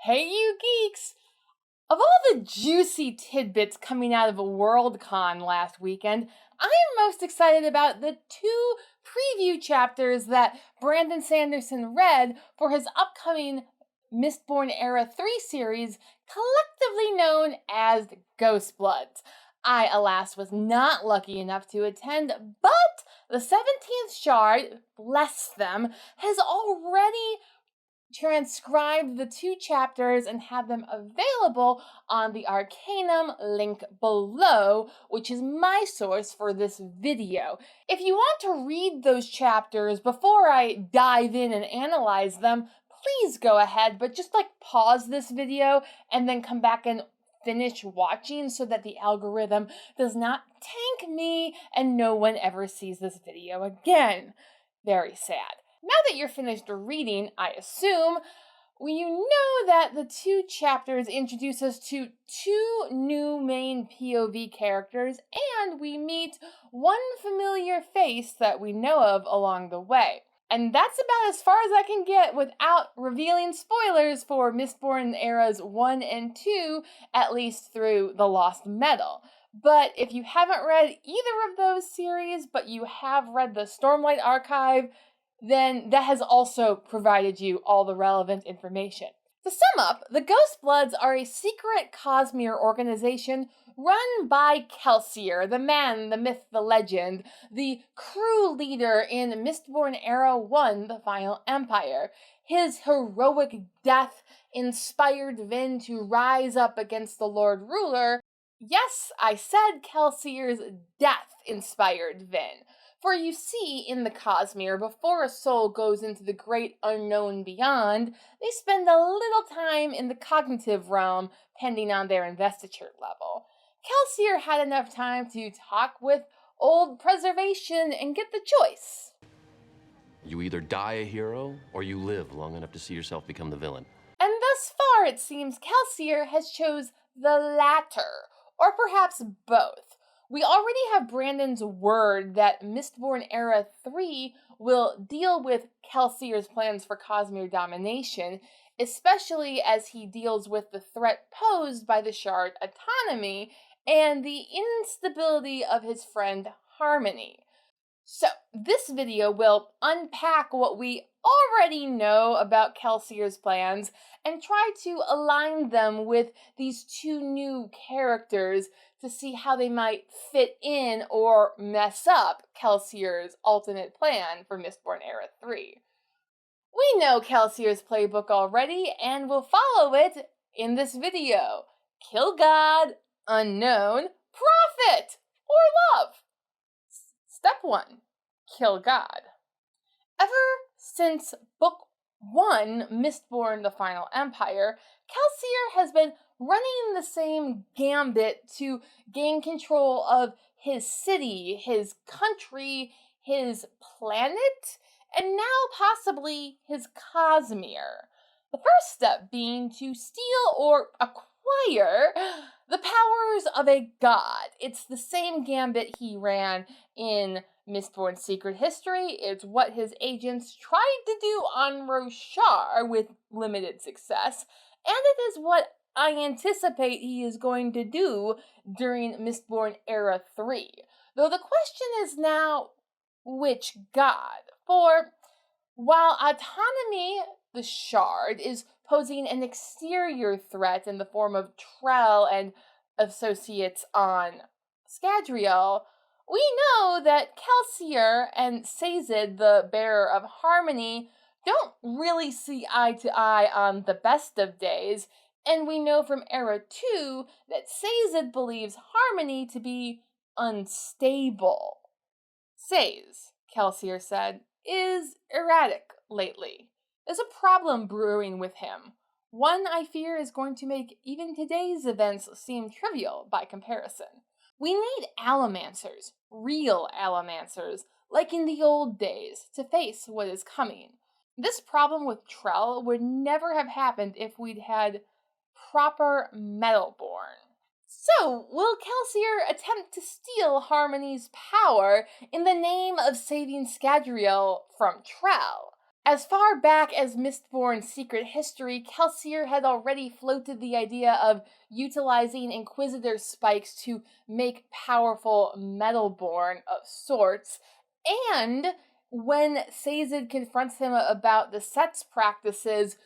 Hey, you geeks! Of all the juicy tidbits coming out of Worldcon last weekend, I am most excited about the two preview chapters that Brandon Sanderson read for his upcoming Mistborn Era 3 series, collectively known as Ghostbloods. I, alas, was not lucky enough to attend, but the 17th Shard, bless them, has already transcribed the two chapters and have them available on the Arcanum link below, which is my source for this video. If you want to read those chapters before I dive in and analyze them, please go ahead, but just pause this video and then come back and finish watching so that the algorithm does not tank me and no one ever sees this video again. Very sad. Now that you're finished reading, I assume, you know that the two chapters introduce us to two new main POV characters, and we meet one familiar face that we know of along the way. And that's about as far as I can get without revealing spoilers for Mistborn Eras 1 and 2, at least through The Lost Metal. But if you haven't read either of those series, but you have read the Stormlight archive, then that has also provided you all the relevant information. To sum up, the Ghostbloods are a secret Cosmere organization run by Kelsier, the man, the myth, the legend, the crew leader in Mistborn Era 1, The Final Empire. His heroic death inspired Vin to rise up against the Lord Ruler. Yes, I said Kelsier's death inspired Vin. For you see, in the Cosmere, before a soul goes into the great unknown beyond, they spend a little time in the cognitive realm, pending on their investiture level. Kelsier had enough time to talk with old preservation and get the choice. You either die a hero, or you live long enough to see yourself become the villain. And thus far, it seems Kelsier has chose the latter, or perhaps both. We already have Brandon's word that Mistborn Era 3 will deal with Kelsier's plans for Cosmere domination, especially as he deals with the threat posed by the Shard autonomy and the instability of his friend Harmony. So, this video will unpack what we already know about Kelsier's plans and try to align them with these two new characters to see how they might fit in or mess up Kelsier's ultimate plan for Mistborn Era 3. We know Kelsier's playbook already and will follow it in this video. Kill God, unknown, profit, or love. Step 1. Kill God. Ever since Book 1, Mistborn The Final Empire, Kelsier has been running the same gambit to gain control of his city, his country, his planet, and now possibly his Cosmere. The first step being to steal or acquire the powers of a god. It's the same gambit he ran in Mistborn's Secret History. It's what his agents tried to do on Roshar with limited success, and it is what I anticipate he is going to do during Mistborn Era 3. Though the question is now, which god? For while autonomy, the Shard, is posing an exterior threat in the form of Trell and associates on Scadrial, we know that Kelsier and Sazed, the bearer of harmony, don't really see eye to eye on the best of days, and we know from Era 2 that Sazed believes harmony to be unstable. Sazed, Kelsier said, is erratic lately. There's a problem brewing with him. One I fear is going to make even today's events seem trivial by comparison. We need allomancers, real allomancers, like in the old days, to face what is coming. This problem with Trell would never have happened if we'd had proper Metalborn. So, will Kelsier attempt to steal Harmony's power in the name of saving Scadrial from Trell? As far back as Mistborn's secret history, Kelsier had already floated the idea of utilizing Inquisitor spikes to make powerful Metalborn of sorts, and when Sazed confronts him about the set's practices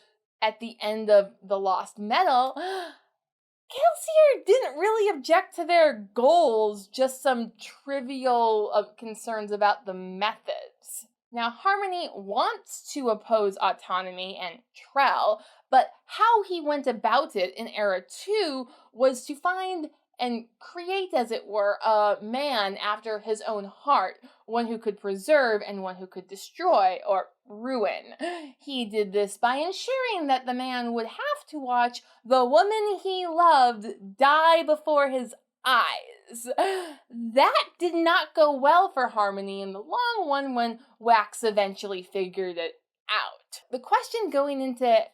at the end of The Lost Metal, Kelsier didn't really object to their goals, just some trivial concerns about the methods. Now, Harmony wants to oppose autonomy and Trell, but how he went about it in Era 2 was to find and create, as it were, a man after his own heart, one who could preserve and one who could destroy or ruin. He did this by ensuring that the man would have to watch the woman he loved die before his eyes. That did not go well for Harmony in the long run when Wax eventually figured it out. The question going into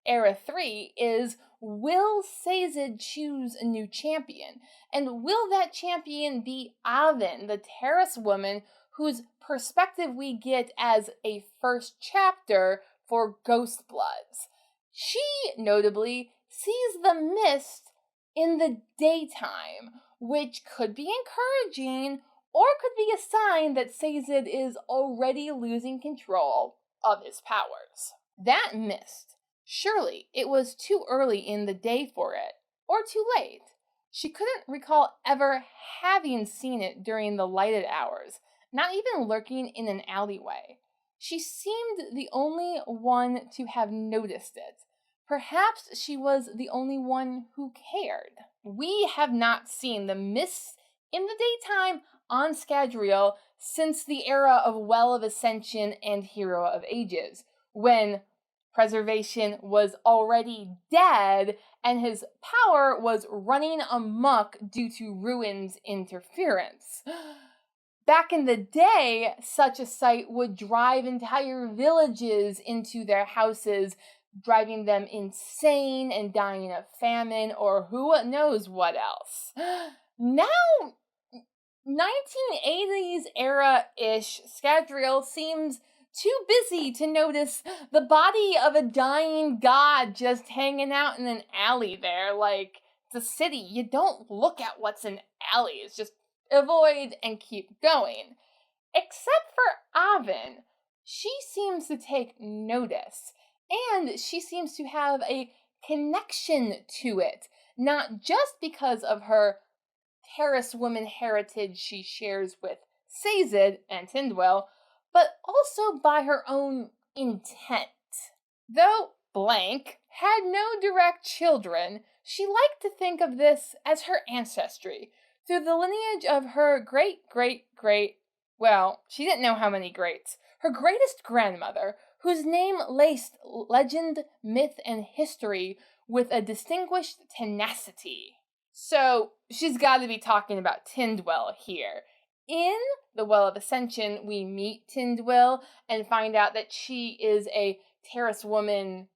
Era 3 is, will Sazed choose a new champion? And will that champion be Avin, the Terrace woman whose perspective we get as a first chapter for Ghostbloods? She, notably, sees the mist in the daytime, which could be encouraging or could be a sign that Sazed is already losing control of his powers. That mist, surely it was too early in the day for it, or too late. She couldn't recall ever having seen it during the lighted hours, not even lurking in an alleyway. She seemed the only one to have noticed it. Perhaps she was the only one who cared. We have not seen the mist in the daytime on Scadrial since the era of Well of Ascension and Hero of Ages, when Preservation was already dead and his power was running amok due to Ruin's interference. Back in the day, such a sight would drive entire villages into their houses, driving them insane and dying of famine or who knows what else. Now, 1980s era-ish Scadrial seems too busy to notice the body of a dying god just hanging out in an alley there. Like, it's a city. You don't look at what's in alleys. Just avoid and keep going. Except for Avin. She seems to take notice. And she seems to have a connection to it. Not just because of her Terrace woman heritage she shares with Sazed and Tindwyl, but also by her own intent. Though Blank had no direct children, she liked to think of this as her ancestry, through the lineage of her well, she didn't know how many greats, her greatest grandmother, whose name laced legend, myth, and history with a distinguished tenacity. So, she's got to be talking about Tindwyl here. In the Well of Ascension, we meet Tindwyl and find out that she is a Terrace woman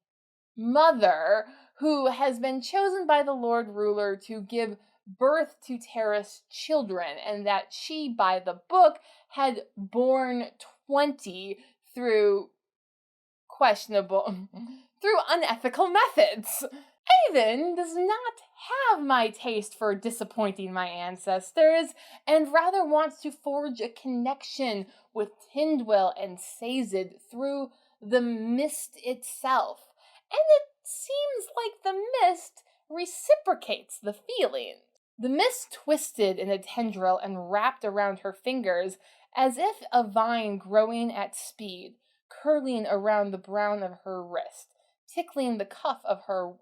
mother who has been chosen by the Lord Ruler to give birth to Terrace children, and that she, by the book, had borne 20 through unethical methods. Avin does not have my taste for disappointing my ancestors, and rather wants to forge a connection with Tindwyl and Sazed through the mist itself. And it seems like the mist reciprocates the feeling. The mist twisted in a tendril and wrapped around her fingers as if a vine growing at speed, curling around the brown of her wrist, tickling the cuff of her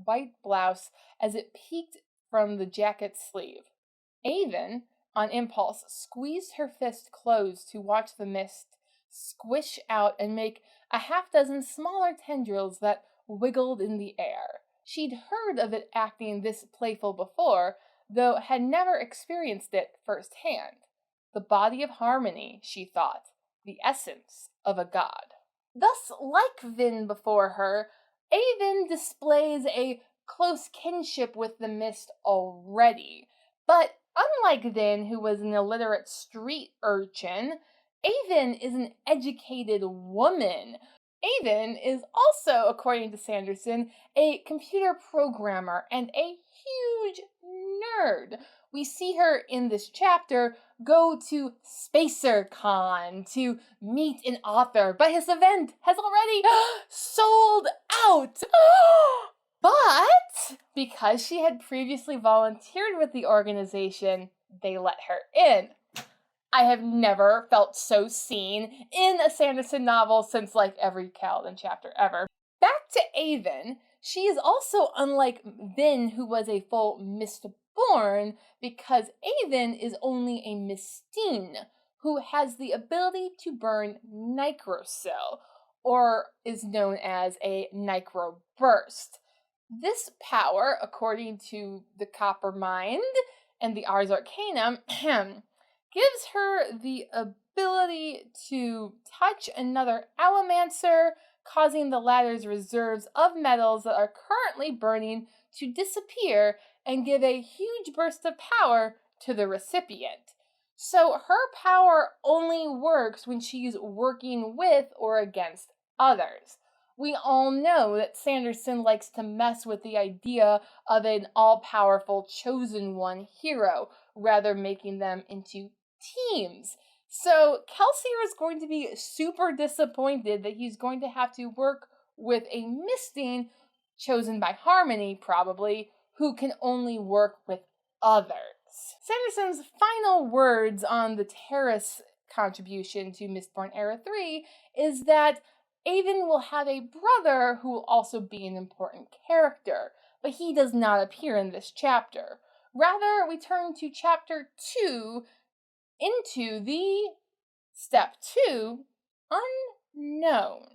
white blouse as it peeked from the jacket's sleeve. Avin, on impulse, squeezed her fist closed to watch the mist squish out and make a half-dozen smaller tendrils that wiggled in the air. She'd heard of it acting this playful before, though had never experienced it firsthand. The body of harmony, she thought, the essence of a god. Thus, like Vin before her, Avin displays a close kinship with the mist already. But unlike Vin, who was an illiterate street urchin, Avin is an educated woman Aven is also, according to Sanderson, a computer programmer and a huge nerd. We see her in this chapter go to SpacerCon to meet an author, but his event has already sold out. But because she had previously volunteered with the organization, they let her in. I have never felt so seen in a Sanderson novel since like every Kaladin chapter ever. Back to Aven, she is also unlike Vin, who was a full Mistborn, because Aven is only a Mistine, who has the ability to burn Necrosil, or is known as a Necroburst. This power, according to the Copper Mind and the Ars Arcanum, gives her the ability to touch another Allomancer, causing the latter's reserves of metals that are currently burning to disappear and give a huge burst of power to the recipient. So her power only works when she's working with or against others. We all know that Sanderson likes to mess with the idea of an all-powerful chosen one hero, rather making them into teams. So Kelsier is going to be super disappointed that he's going to have to work with a Mistine, chosen by Harmony probably, who can only work with others. Sanderson's final words on the Terrace contribution to Mistborn Era 3 is that Aven will have a brother who will also be an important character, but he does not appear in this chapter. Rather, we turn to chapter 2 into the step 2, unknown.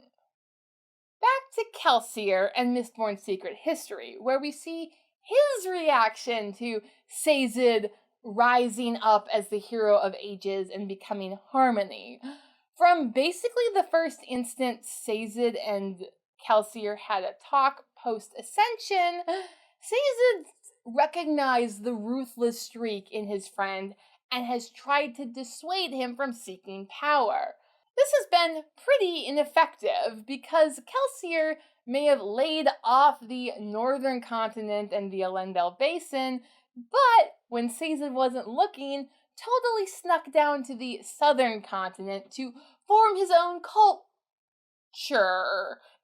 Back to Kelsier and Mistborn's secret history, where we see his reaction to Sazed rising up as the hero of ages and becoming Harmony. From basically the first instant Sazed and Kelsier had a talk post-ascension, Sazed recognized the ruthless streak in his friend and has tried to dissuade him from seeking power. This has been pretty ineffective because Kelsier may have laid off the northern continent and the Elendel Basin, but when Sazed wasn't looking, totally snuck down to the southern continent to form his own culture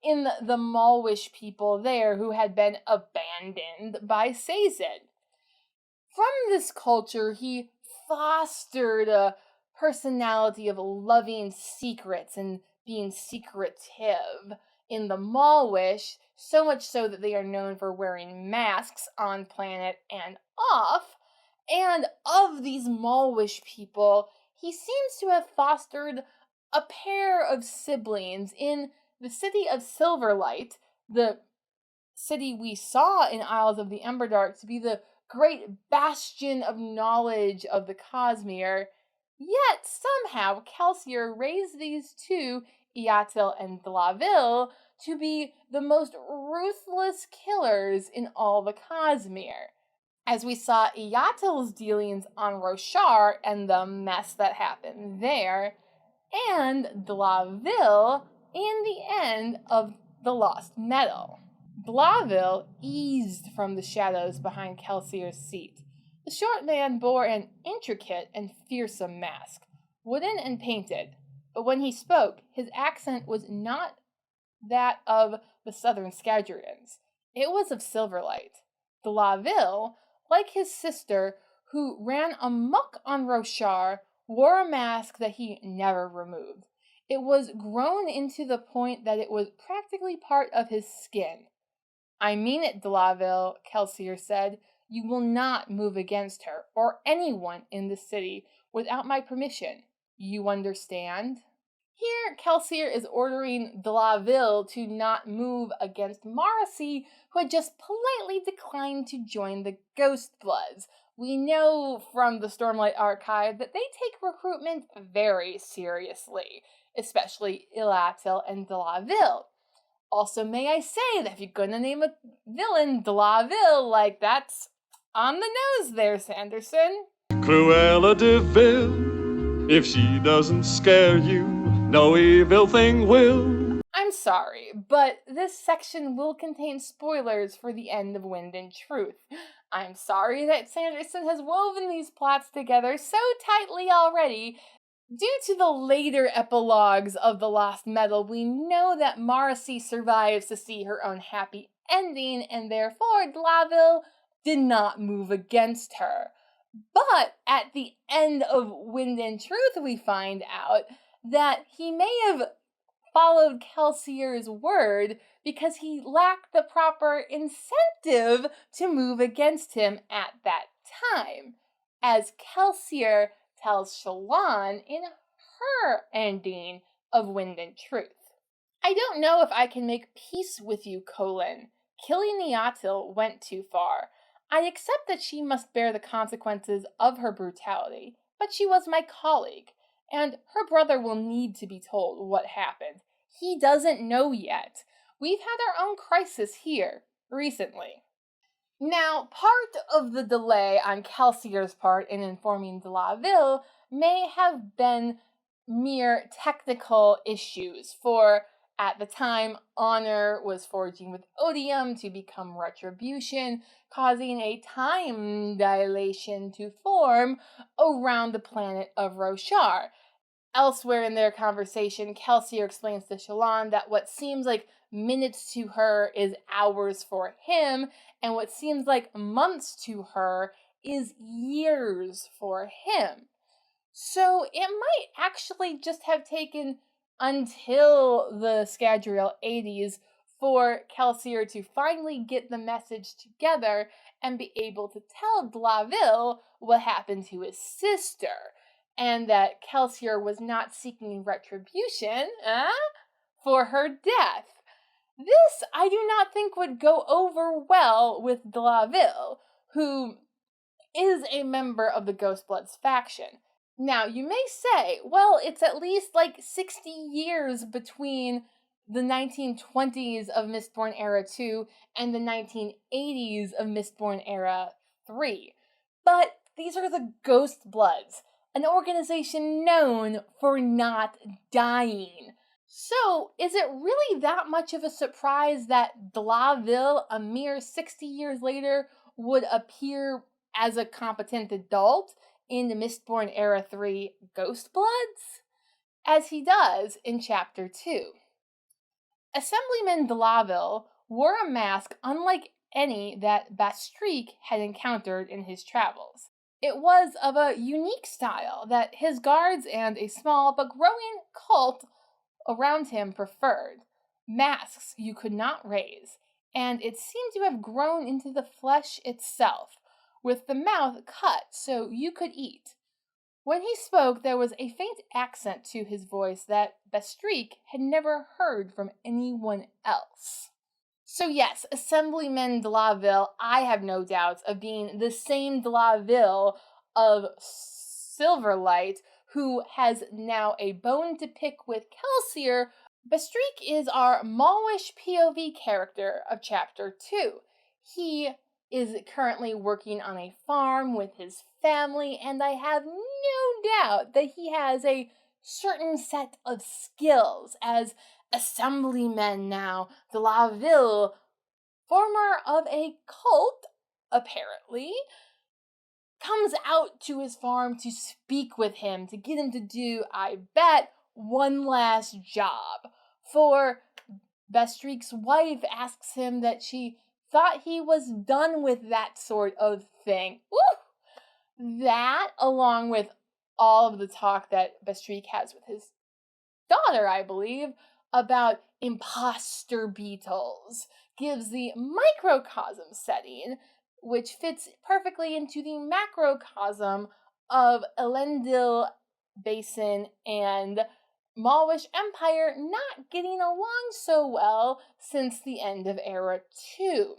in the Malwish people there who had been abandoned by Sazed. From this culture, he fostered a personality of loving secrets and being secretive in the Malwish, so much so that they are known for wearing masks on planet and off. And of these Malwish people, he seems to have fostered a pair of siblings in the city of Silverlight, the city we saw in Isles of the Emberdark to be the great bastion of knowledge of the Cosmere. Yet somehow Kelsier raised these two, Eyatil and Dlavil, to be the most ruthless killers in all the Cosmere. As we saw Eyatil's dealings on Roshar and the mess that happened there, and Dlavil in the end of The Lost Metal. Dlavil eased from the shadows behind Kelsier's seat. The short man bore an intricate and fearsome mask, wooden and painted, but when he spoke, his accent was not that of the southern Scadrians. It was of Silverlight. Dlavil, like his sister, who ran amok on Roshar, wore a mask that he never removed. It was grown into the point that it was practically part of his skin. "I mean it, Dlavil," Kelsier said. "You will not move against her, or anyone in the city, without my permission. You understand?" Here, Kelsier is ordering Dlavil to not move against Marasi, who had just politely declined to join the Ghostbloods. We know from the Stormlight archive that they take recruitment very seriously, especially Eyatil and Dlavil. Also, may I say that if you're gonna name a villain Dlavil, like, that's on the nose there, Sanderson. Cruella de Vil, if she doesn't scare you, no evil thing will. I'm sorry, but this section will contain spoilers for the end of Wind and Truth. I'm sorry that Sanderson has woven these plots together so tightly already. Due to the later epilogues of The Lost Metal, we know that Marcy survives to see her own happy ending, and therefore Dlaville did not move against her. But at the end of Wind and Truth, we find out that he may have followed Kelsier's word because he lacked the proper incentive to move against him at that time, as Kelsier tells Shallan in her ending of Wind and Truth. I don't know if I can make peace with you, Colin. Killing Niatil went too far. I accept that she must bear the consequences of her brutality, but she was my colleague, and her brother will need to be told what happened. He doesn't know yet. We've had our own crisis here, recently. Now, part of the delay on Kelsier's part in informing Dlaville may have been mere technical issues, for at the time, Honor was forging with Odium to become Retribution, causing a time dilation to form around the planet of Roshar. Elsewhere in their conversation, Kelsier explains to Shallan that what seems like minutes to her is hours for him, and what seems like months to her is years for him. So it might actually just have taken until the Scadrial 80s for Kelsier to finally get the message together and be able to tell Dlaville what happened to his sister, and that Kelsier was not seeking retribution for her death. This, I do not think, would go over well with Dlaville, who is a member of the Ghostbloods faction. Now, you may say, well, it's at least like 60 years between the 1920s of Mistborn Era 2 and the 1980s of Mistborn Era 3. But these are the Ghostbloods, an organization known for not dying. So, is it really that much of a surprise that Dlaville, a mere 60 years later, would appear as a competent adult in the Mistborn Era 3 Ghostbloods? As he does in Chapter 2. Assemblyman Dlaville wore a mask unlike any that Bastreek had encountered in his travels. It was of a unique style that his guards and a small but growing cult around him preferred. Masks you could not raise, and it seemed to have grown into the flesh itself, with the mouth cut so you could eat. When he spoke, there was a faint accent to his voice that Bastreek had never heard from anyone else. So yes, Assemblyman Dlaville, I have no doubts of being the same Dlaville of Silverlight, who has now a bone to pick with Kelsier. Bastreek is our Malwish POV character of Chapter 2. He is currently working on a farm with his family, and I have no doubt that he has a certain set of skills as assemblyman now. Dlaville, former of a cult, apparently, comes out to his farm to speak with him, to get him to do, I bet, one last job. For Bastreek's wife asks him that she thought he was done with that sort of thing. Woo! That, along with all of the talk that Bastreek has with his daughter, I believe, about imposter beetles, gives the microcosm setting, which fits perfectly into the macrocosm of Elendil Basin and Malwish Empire not getting along so well since the end of Era 2.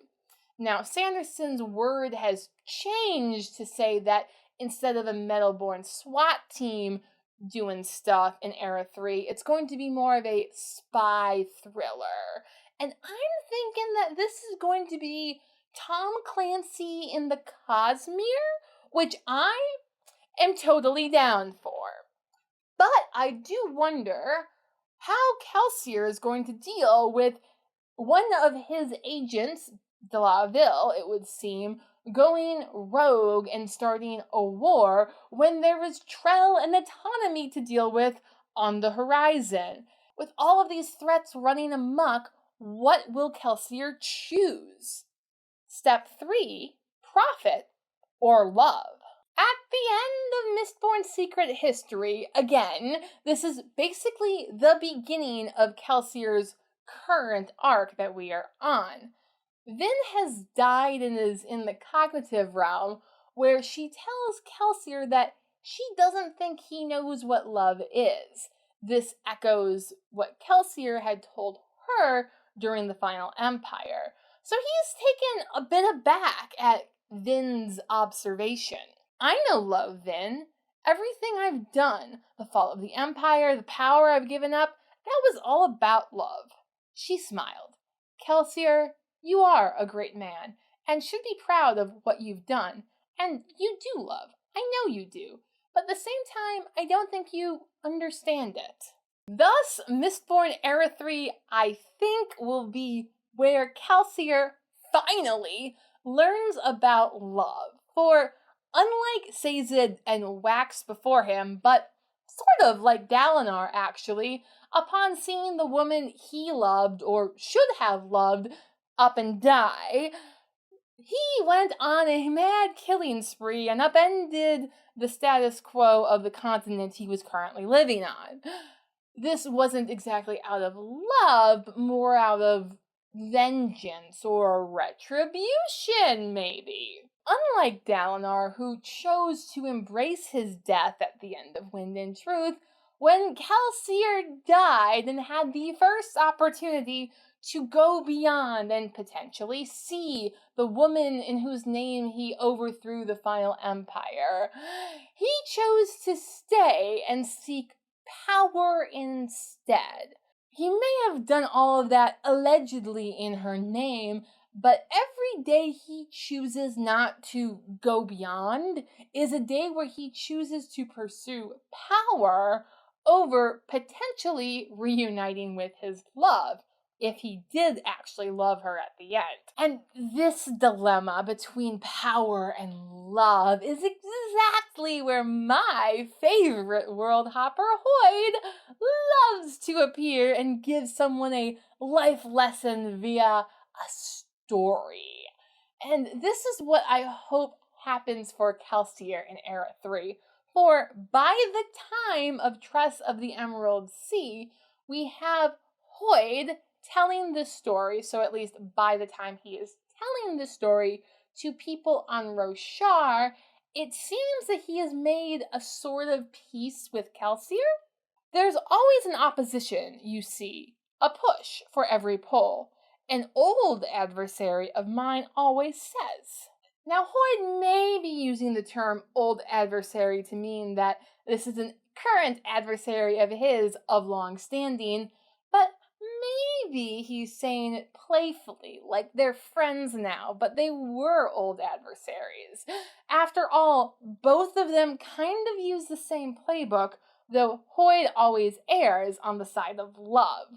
Now, Sanderson's word has changed to say that instead of a Metalborn SWAT team doing stuff in Era 3, it's going to be more of a spy thriller. And I'm thinking that this is going to be Tom Clancy in the Cosmere, which I am totally down for. But I do wonder how Kelsier is going to deal with one of his agents, de la Ville, it would seem, going rogue and starting a war when there is Trell and autonomy to deal with on the horizon. With all of these threats running amok, what will Kelsier choose? Step 3, profit or love. At the end of Mistborn's secret history, again, this is basically the beginning of Kelsier's current arc that we are on. Vin has died and is in the cognitive realm, where she tells Kelsier that she doesn't think he knows what love is. This echoes what Kelsier had told her during the Final Empire. So he's taken a bit aback at Vin's observation. I know love, Vin. Everything I've done, the fall of the Empire, the power I've given up, that was all about love. She smiled. Kelsier, you are a great man, and should be proud of what you've done. And you do love. I know you do. But at the same time, I don't think you understand it. Thus, Mistborn Era 3, I think, will be where Kelsier finally learns about love. For unlike Sazed and Wax before him, but sort of like Dalinar actually, upon seeing the woman he loved, or should have loved, up and die, he went on a mad killing spree and upended the status quo of the continent he was currently living on. This wasn't exactly out of love, but more out of vengeance or retribution, maybe. Unlike Dalinar, who chose to embrace his death at the end of Wind and Truth, when Kelsier died and had the first opportunity to go beyond and potentially see the woman in whose name he overthrew the final empire, he chose to stay and seek power instead. He may have done all of that allegedly in her name, but every day he chooses not to go beyond is a day where he chooses to pursue power over potentially reuniting with his love, if he did actually love her at the end. And this dilemma between power and love is exactly where my favorite world hopper, Hoid, loves to appear and give someone a life lesson via a story. And this is what I hope happens for Kelsier in Era 3. For by the time of Tress of the Emerald Sea, we have Hoid telling this story, so at least by the time he is telling the story to people on Roshar, it seems that he has made a sort of peace with Kelsier. There's always an opposition, you see, a push for every pull. An old adversary of mine always says. Now, Hoid may be using the term old adversary to mean that this is an current adversary of his of long standing, but maybe he's saying it playfully, like they're friends now, but they were old adversaries. After all, both of them kind of use the same playbook, though Hoid always errs on the side of love.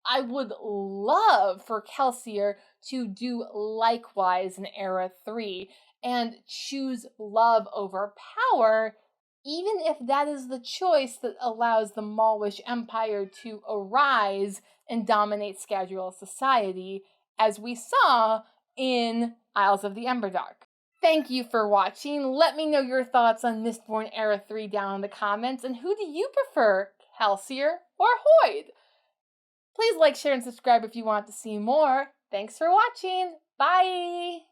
I would love for Kelsier to do likewise in Era 3 and choose love over power, even if that is the choice that allows the Malwish Empire to arise and dominate Scadrial society, as we saw in Isles of the Emberdark. Thank you for watching. Let me know your thoughts on Mistborn Era 3 down in the comments, and who do you prefer, Kelsier or Hoid? Please like, share, and subscribe if you want to see more. Thanks for watching. Bye!